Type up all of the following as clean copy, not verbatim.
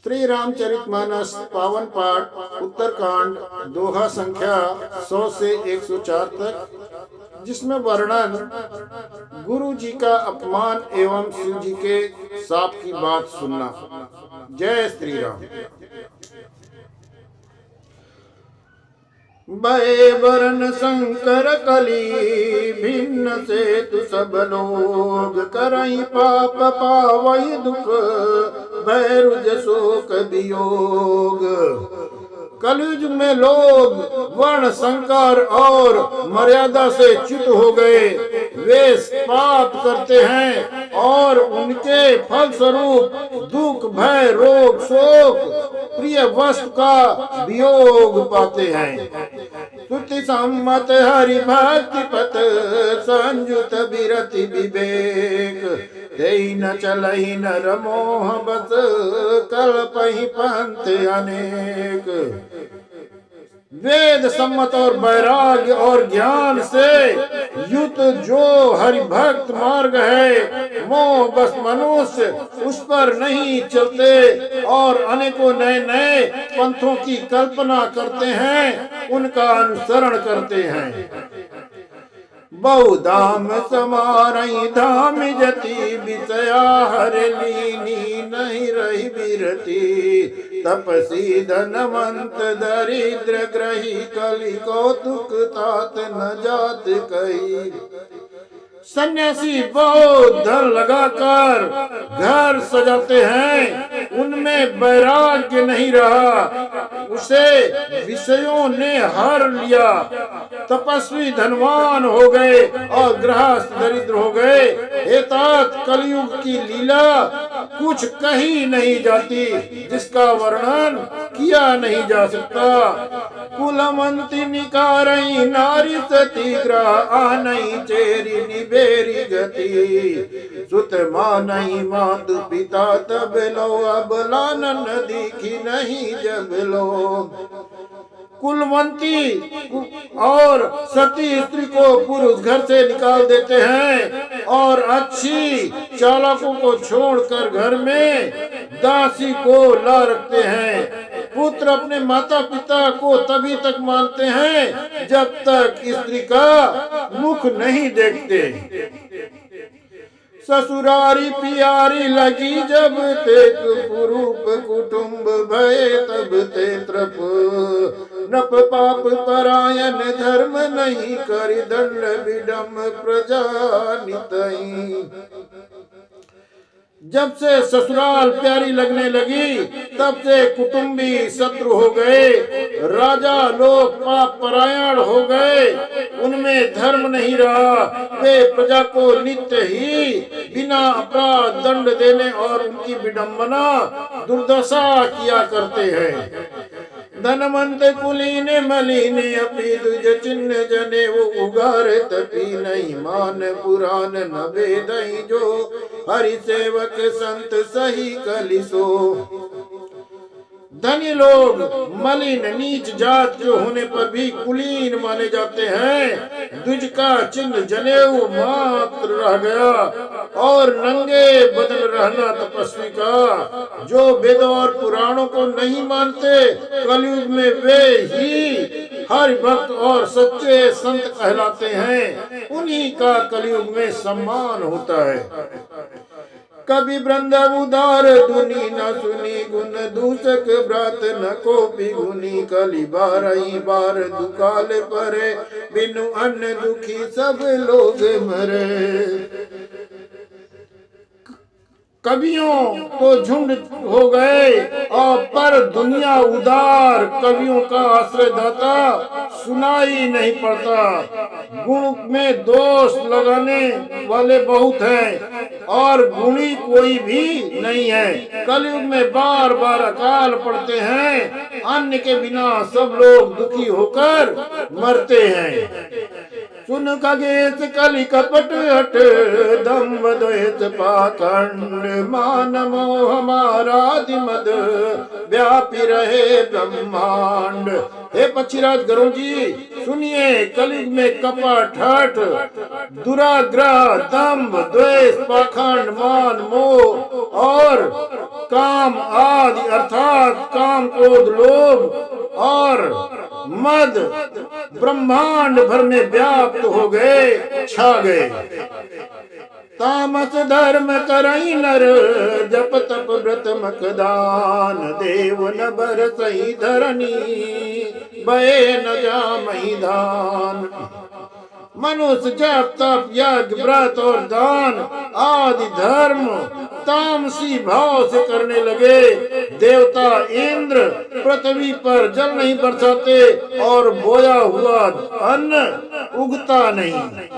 श्री रामचरितमानस पावन पाठ उत्तरकांड दोहा संख्या 100 से 104 तक, जिसमें वर्णन गुरु जी का अपमान एवं शिव जी के शाप की बात सुनना। जय श्री राम। भय वरण शंकर कली भिन्न से तु सब लोग, करई पाप पावई दुख भैरुज शोक वियोग। कलयुग में लोग वर्ण संकर और मर्यादा से च्युत हो गए। वे पाप करते हैं और उनके फल स्वरूप दुख भय रोग शोक प्रिय वस्तु का वियोग पाते हैं। स्तुति सम्मत हरि भक्ति पथ संयुत विरति विवेक, तेई न चलहि नर मोह बस कल्पहि पंथ अनेक। वेद सम्मत और वैराग्य और ज्ञान से युक्त जो हरिभक्त मार्ग है, मोह बस मनुष्य उस पर नहीं चलते और अनेकों नए नए पंथों की कल्पना करते हैं, उनका अनुसरण करते हैं। बहु धाम समारई धाम जति, विषया हर लीनी नहीं रही बिरती। तपसी धनवंत दरिद्र ग्रही, कलि कौतुक तात न जात कही। सन्यासी बहुत धन लगाकर घर सजाते हैं, उनमें वैराग्य नहीं रहा, उसे विषयों ने हर लिया। तपस्वी धनवान हो गए और गृहस्थ दरिद्र हो गए। एतात कलयुग की लीला कुछ कही नहीं जाती, जिसका वर्णन किया नहीं जा सकता। कुलमंती निकारई नारी सती, ग्रह आनई चेरी निबेरी गति। सुत मानई मातु पिता तब लो, अब लानन दीखी नहीं जब लो। कुलवंती और सती स्त्री को पुरुष घर से निकाल देते हैं और अच्छी चालकों को छोड़कर घर में दासी को ला रखते हैं। पुत्र अपने माता पिता को तभी तक मानते हैं जब तक स्त्री का मुख नहीं देखते। ससुरारी पियारी लगी जब ते, कुरूप कुटुंब भय तब ते त्रप। नप पाप परायण धर्म नहीं, करि दंड विडम प्रजा नितई। जब से ससुराल प्यारी लगने लगी, तब से कुटुंबी शत्रु हो गए। राजा लोग पाप परायण हो गए, उनमें धर्म नहीं रहा। वे प्रजा को नित्य ही बिना अपराध दंड देने और उनकी विडंबना दुर्दशा किया करते हैं। धनवंत कुलीन मलिन, अपि दुज चिन्ह जने वो उगार तपी। नहीं मान पुराण न वेदई, जो हरि सेवक संत सही कलिसो। धनी लोग मलिन नीच जात के होने पर भी कुलीन माने जाते हैं। द्विज का चिन्ह जनेऊ मात्र रह गया और नंगे बदन रहना तपस्वी का। जो वेद और पुराणों को नहीं मानते, कलयुग में वे ही हरि भक्त और सच्चे संत कहलाते हैं। उन्हीं का कलयुग में सम्मान होता है। कभी वृंद उदार धुनी, न सुनी गुण दूषक व्रत न को गुनी। कली बारही बार दुकाल परे, बिनु अन्न दुखी सब लोग मरे। कवियों तो झुंड हो गए और पर दुनिया उदार। कवियों का आश्रयदाता सुनाई नहीं पड़ता। गुण में दोष लगाने वाले बहुत हैं और गुणी कोई भी नहीं है। कलयुग में बार बार अकाल पड़ते हैं, अन्न के बिना सब लोग दुखी होकर मरते हैं। सुन खगेश कलि कपट हट, दम्भ द्वेष पाखंड। मान मोह मारादि मद, व्यापी रहे ब्रह्मांड। हे पक्षीराज गरुड़ जी सुनिए, कलयुग में कपट, हठ, दुराग्रह, दंभ, द्वेष, पाखंड, मान, मोह और काम आदि अर्थात काम, क्रोध, लोभ और मद ब्रह्मांड भर में व्याप्त हो गए, छा गए। तामस धर्म करई नर, जप तप व्रत मखदान, देव न बरसई धरनी, बहे न जामहि दान। मनुष्य जप तप यज्ञ व्रत और दान आदि धर्म तामसी भाव से करने लगे। देवता इंद्र पृथ्वी पर जल नहीं बरसाते और बोया हुआ अन्न उगता नहीं।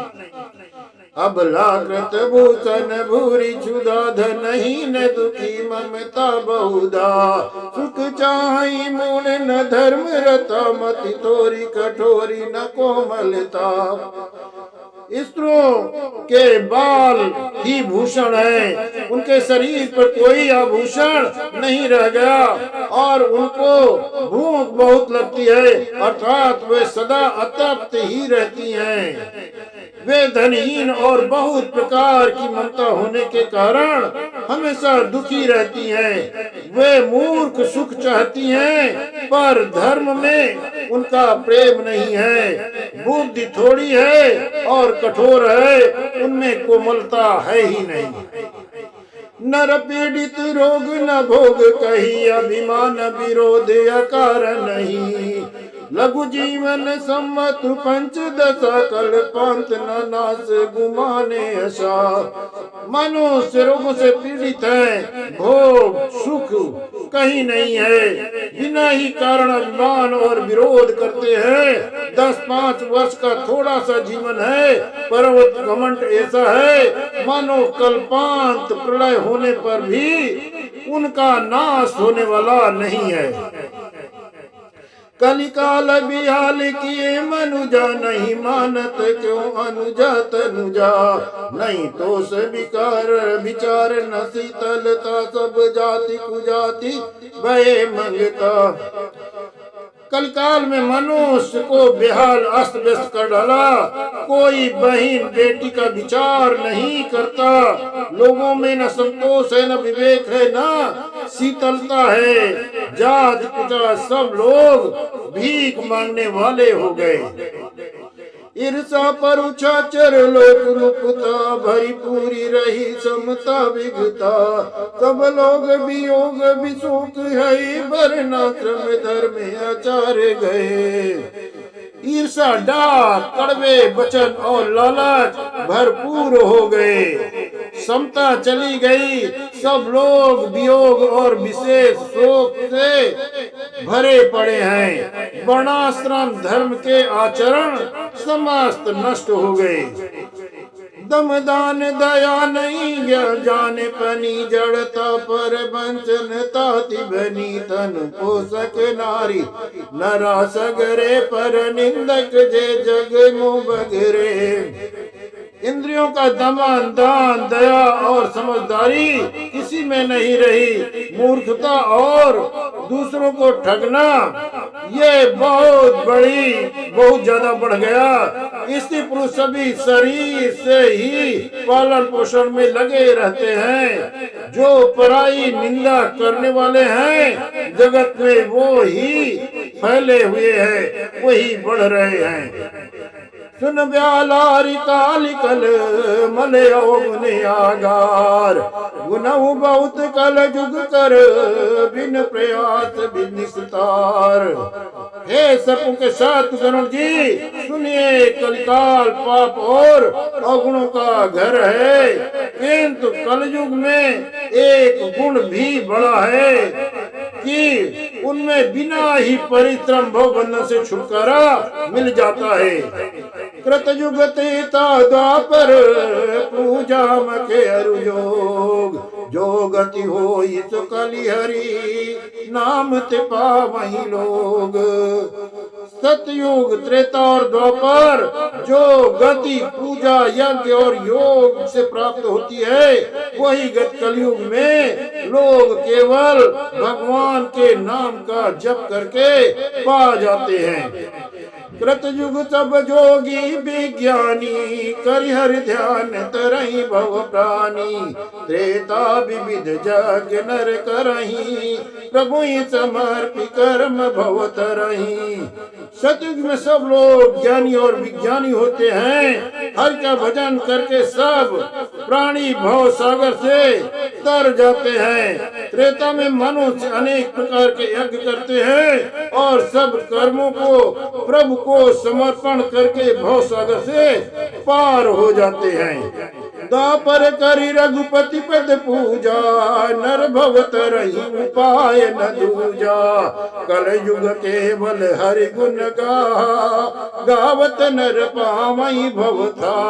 अबला कृत भूषण भूरी क्षुधा, नहीं न दुखी ममता बहुधा, सुख चाहि मूल न धर्म रता, मति तोरी कठोरी न कोमलता। स्त्रियों के बाल ही भूषण है, उनके शरीर पर कोई आभूषण नहीं रह गया और उनको भूख बहुत लगती है, अर्थात वे सदा अतृप्त ही रहती हैं। वे धनहीन और बहुत प्रकार की ममता होने के कारण हमेशा दुखी रहती हैं। वे मूर्ख सुख चाहती हैं पर धर्म में उनका प्रेम नहीं है। बुद्धि थोड़ी है और कठोर है, उनमें कोमलता है ही नहीं। नर पीड़ित रोग न भोग कही, अभिमान विरोध अकार नहीं। लघु जीवन सम्मत पंचदशा, कल पांत न नाश गुमाने आशा। मनुष्य रोगों से पीड़ित है, भोग सुख कहीं नहीं है, बिना ही कारण अभिमान और विरोध करते हैं। 10-5 वर्ष का थोड़ा सा जीवन है, पर्वत घमंड ऐसा है मानो कल्पांत प्रलय होने पर भी उनका नाश होने वाला नहीं है। कलिकाल बिहाल किए मनुजा, नहीं मानत क्यों अनुजा तनुजा। नहीं तोष विकार विचार न शीतलता, सब जाति कुजाति भय मंगता। कलकाल में मनुष्य को बेहाल अस्त व्यस्त कर डाला। कोई बहन बेटी का विचार नहीं करता। लोगों में न संतोष है, न विवेक है, न शीतलता है। जात पिता सब लोग भीख मांगने वाले हो गए। ईर्षा परुछाचर लोक रूपता, भरी पूरी रही समता विघता। सब लोग वियोग विशोक है, वर्णाश्रम धर्म आचार गए। ईर्षा डाक कड़वे वचन और लालच भरपूर हो गए। समता चली गई। सब लोग वियोग और विशेष शोक से भरे पड़े हैं। वर्णाश्रम धर्म के आचरण समस्त नष्ट हो गए। दमदान दया नहीं जाने पनी, जड़ता पर वंचन ताति बनी। तन पोषक नारी नरा सगरे, पर निंदक जे जग मुँह बगरे। इंद्रियों का दमन दान दया और समझदारी किसी में नहीं रही। मूर्खता और दूसरों को ठगना ये बहुत ज्यादा बढ़ गया। स्त्री पुरुष सभी शरीर से ही पालन पोषण में लगे रहते हैं। जो पराई निंदा करने वाले हैं जगत में वो ही फैले हुए हैं, वही बढ़ रहे हैं। सुन ब्यालारी कालिकल मले गुने आगार। गुनहु बहुत कल जुग कर, बिन प्रयास बिन निस्तार। हे सर्पों के साथ गरुड़ जी सुनिए, कलिकाल पाप और अवगुणों का घर है, किंतु कलयुग में एक गुण भी बड़ा है कि उनमें बिना ही परिश्रम भव बंधन से छुटकारा मिल जाता है। कृतयुग त्रेता द्वापर, पूजा मखे अरुयोग। जो गति होई सो कलिहरी नाम ते पावहीं लोग। सतयुग त्रेता और द्वापर जो गति पूजा यज्ञ और योग से प्राप्त होती है, वही गति कलयुग में लोग केवल भगवान के नाम का जप करके पा जाते हैं। कृतयुग सब जोगी विज्ञानी करिहर ध्यान तरहि भव प्राणी। त्रेता विविध यज्ञ नर करहि प्रभु समर्पि कर्म भव तरहि। सतयुग में सब लोग ज्ञानी और विज्ञानी होते हैं। हर का भजन करके सब प्राणी भव सागर से तर जाते हैं। त्रेता में मनुष्य अनेक प्रकार के यज्ञ करते हैं और सब कर्मों को प्रभु को समर्पण करके भव सागर से पार हो जाते हैं। द्वापर करी रघुपति पद पूजा नर भव तरहि उपाय न दूजा। कल युग केवल हरि गुण गावत नर पावहीं भव था।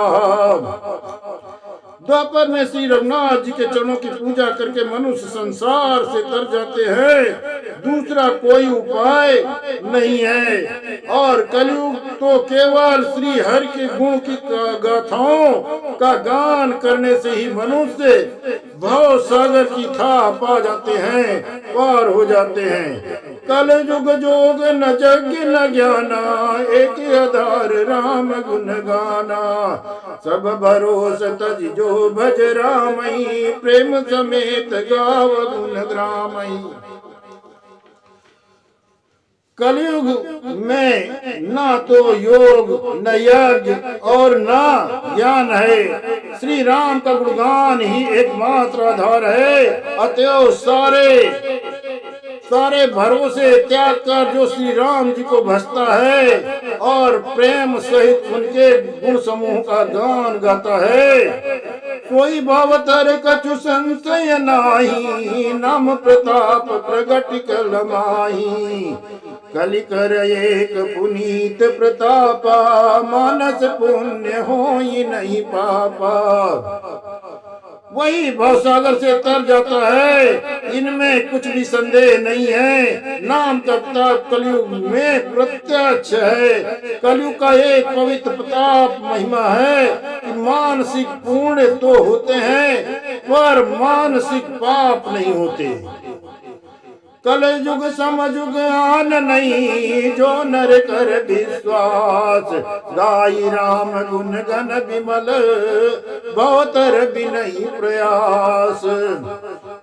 द्वापर में श्री रघुनाथ जी के चरणों की पूजा करके मनुष्य संसार से तर जाते हैं। दूसरा कोई उपाय नहीं है। और कलयुग तो केवल श्री हरि के गुण की गाथाओं का गान करने से ही मनुष्य भव सागर की था पा जाते हैं, पार हो जाते हैं। कल युग जोग न यज्ञ न ज्ञाना एक आधार राम गुण गाना। सब भरोस तज जो भज रामई प्रेम समेत गाव गुण ग्रामई। कलयुग में ना तो योग न यज्ञ और ना ज्ञान है। श्री राम का गुणगान ही एकमात्र आधार है। अतएव सारे भरोसे त्याग कर जो श्री राम जी को भजता है और प्रेम सहित उनके गुण समूह का गान गाता है, कोई भावतर कछु संशय नाही नाम प्रताप प्रगट कल माही। कलि कर एक पुनीत प्रतापा मानस पुण्य होई नहीं पापा। वही भवसागर से तर जाता है, इनमें कुछ भी संदेह नहीं है। नाम का प्रताप कलयुग में प्रत्यक्ष है। कलयुग का एक पवित्र प्रताप महिमा है कि मानसिक पुण्य तो होते हैं पर मानसिक पाप नहीं होते। कल युग समयुग आन नहीं जो नर कर विश्वास। गाई राम गुण गण विमल बहुतर बिनहि प्रयास।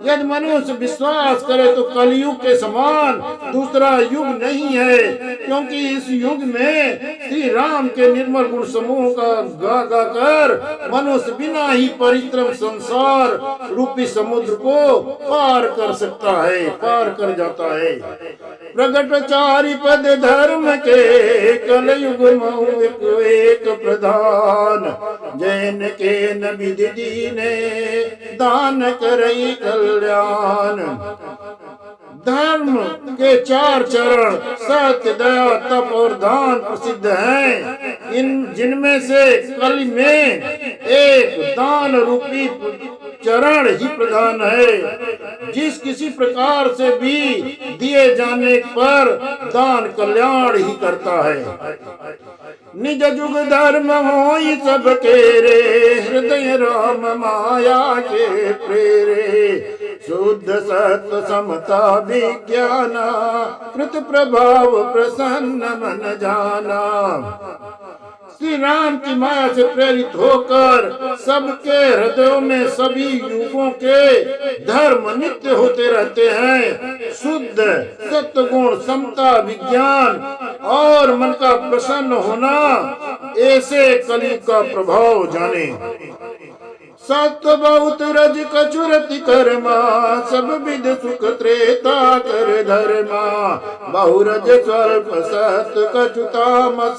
यदि मनुष्य विश्वास करे तो कलयुग के समान दूसरा युग नहीं है, क्योंकि इस युग में श्री राम के निर्मल गुण समूह का गा गा कर मनुष्य बिना ही परिश्रम संसार रूपी समुद्र को पार कर सकता है, पार कर जाता है। प्रगट चारि पद धर्म के कलयुग में एक प्रधान। जैन के न विधि दीने दान करई कल्याण। धर्म के चार चरण सत्य दया तप और दान प्रसिद्ध हैं। जिनमें से कलि में एक दान रूपी चरण ही प्रधान है। जिस किसी प्रकार से भी दिए जाने पर दान कल्याण ही करता है। निज जुग धर्म होई सब केरे हृदय राम माया के प्रेरे। शुद्ध सत्य समता विज्ञाना कृत प्रभाव प्रसन्न मन जाना। श्री राम की माया से प्रेरित होकर सबके हृदयों में सभी युगों के धर्म नित्य होते रहते हैं। शुद्ध सत्य गुण समता विज्ञान और मन का प्रसन्न होना, ऐसे कलयुग का प्रभाव जाने। सत्य बहुत रज कचुरति कर्मा सब विध सुख त्रेता कर धर्मा। बहुरज स्वल्प सत कछु तामस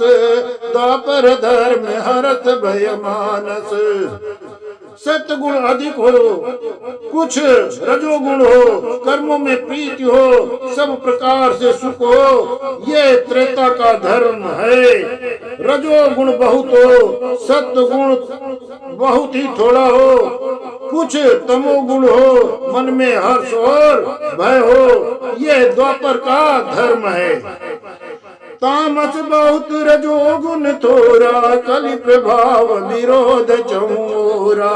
द्वापर धर्म हरत भय मानस। सत्गुण अधिक हो, कुछ रजोगुण हो, कर्मों में प्रीति हो, सब प्रकार से सुख हो, ये त्रेता का धर्म है। रजोगुण बहुत हो, सत्गुण बहुत ही थोड़ा हो, कुछ तमोगुण हो, मन में हर्ष और भय हो, ये द्वापर का धर्म है। तामस बहुत रजोगुण थोरा, कलि प्रभाव विरोध चौरा।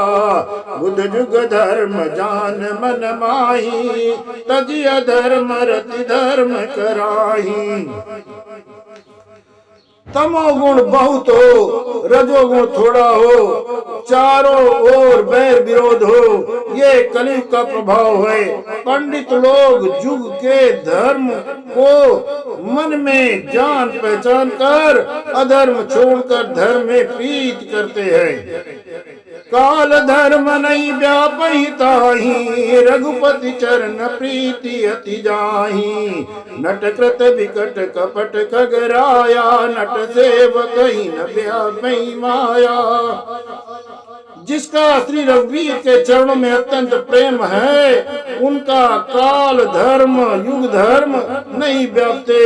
बुध जुग धर्म जान मन माही, तजी अधर्म रति धर्म कराही। तमोगुण बहुत हो, रजोगुण थोड़ा हो, चारों ओर बैर विरोध हो, ये कलयुग का प्रभाव है। पंडित लोग जुग के धर्म को मन में जान पहचान कर अधर्म छोड़कर धर्म में प्रीति करते हैं। काल धर्म नहीं व्यापी ताही, रघुपति चरण प्रीति अति जाही। नट कृत विकट कपट खगराया, नट सेवक ही न व्यापी माया। जिसका श्री रघुवीर के चरणों में अत्यंत प्रेम है, उनका काल धर्म युग धर्म नहीं व्यापते।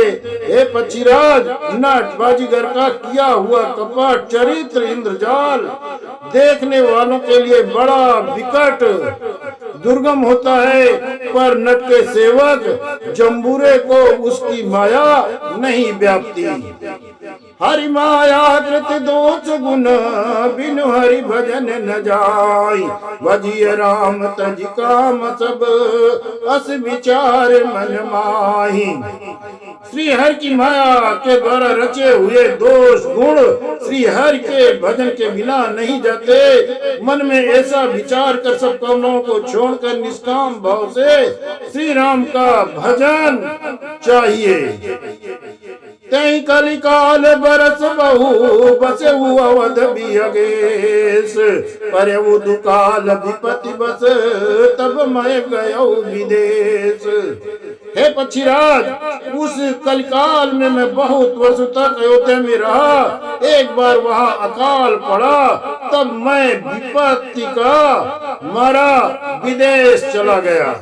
हे पक्षीराज, नट बाजीगर का किया हुआ कपट चरित्र इंद्रजाल देखने वालों के लिए बड़ा विकट दुर्गम होता है, पर नट के सेवक जम्बूरे को उसकी माया नहीं व्यापती। हरि माया कृत दोष गुण, बिनु हरि भजन न जाई। भजिय राम तज काम सब, अस विचार मन माही। श्री हरि की माया के द्वारा रचे हुए दोष गुण श्री हरि के भजन के बिना नहीं जाते। मन में ऐसा विचार कर सब कामनाओं को छोड़कर निष्काम भाव से श्री राम का भजन चाहिए। तई कलिकाल बरस बहु, बसे अवध बियगेश। पर दुकाल विपति बस, तब मैं गया विदेश। हे पक्षीराज, उस कलिकाल में मैं बहुत वर्षों तक अयोध्या में रहा। एक बार वहाँ अकाल पड़ा, तब मैं विपत्ति का मारा विदेश चला गया।